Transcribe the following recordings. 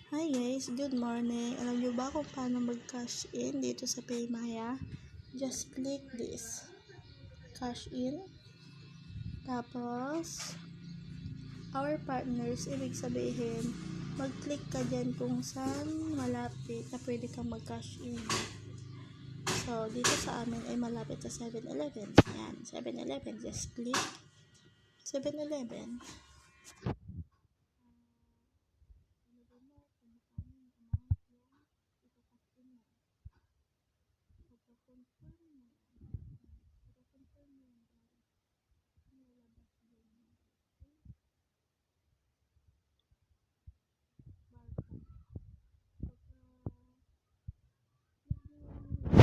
Hi guys, good morning. Alam niyo ba kung paano mag-cash in dito sa PayMaya? Just click this. Cash in. Tapos, our partners, ibig sabihin, mag-click ka dyan kung saan malapit na pwede kang mag-cash in. So, dito sa amin ay malapit sa 7-Eleven. Ayan, 7-Eleven. Just click 7-Eleven.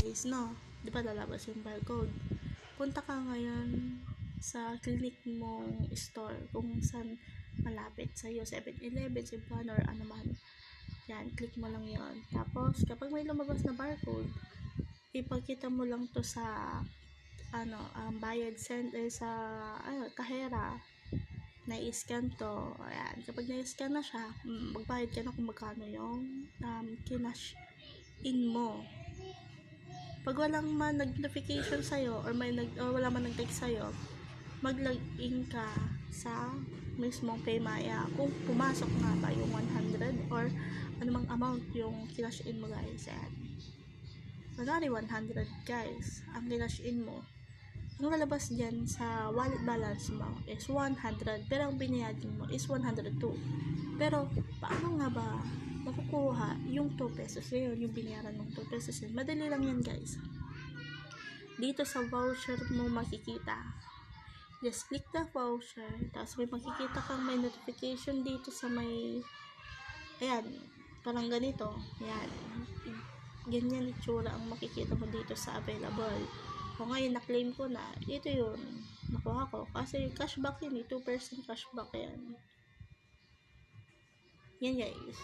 Guys, no? Di ba lalabas yung barcode? Punta ka ngayon sa clinic mong store kung saan malapit sa'yo, 7-Eleven, Cebuano, or ano man. Yan, click mo lang yon. Tapos, kapag may lumabas na barcode, ipakita mo lang to sa bayad center sa kahera. Na-scan to. Ayan, kapag na-scan na siya, magbayad ka na kung magkano yung kinash in mo. Pag walang man nag-notification sa'yo or wala man nag-text sa'yo, mag-login ka sa mismong PayMaya kung pumasok nga ba yung 100 or anumang amount yung kinash in mo guys. Ayan. Kunwari 100 guys, ang kinash in mo. Ang lalabas dyan sa wallet balance mo is 100 pero ang binayadin mo is 102. Pero paano nga ba makukuha yung 2 pesos yun, yung binayaran mong 2 pesos yun? Madali lang yan guys. Dito sa voucher mo makikita. Just click the voucher. Tapos may makikita kang may notification dito sa may, ayan, parang ganito. Ayan. Ganyan itsura ang makikita mo dito sa available. Kung ngayon na-claim ko na, ito yun. Nakuha ko. Kasi cashback yun eh. 2% cashback yan. Yan guys.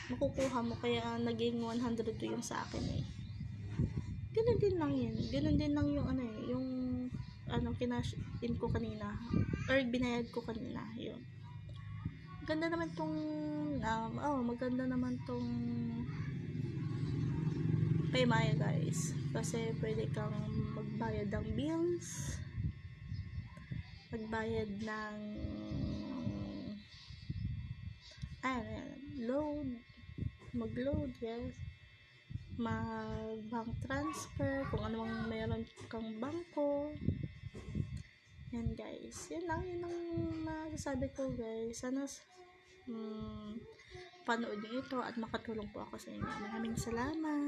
Makukuha mo. Kaya naging 102 yung sa akin eh. Ganun din lang yun. Ganun din lang yung yung kinash in ko kanina. Or binayad ko kanina. Yun. Ganda naman tong maganda naman tong PayMaya guys. Kasi pwede kang magbayad ng bills, magbayad ng mag-load, yes, mag-bank transfer, kung anong meron kang bangko. Yan guys, yun lang masasabi ko guys. Sana panood niyo ito at makatulong po ako sa inyo. Maraming salamat.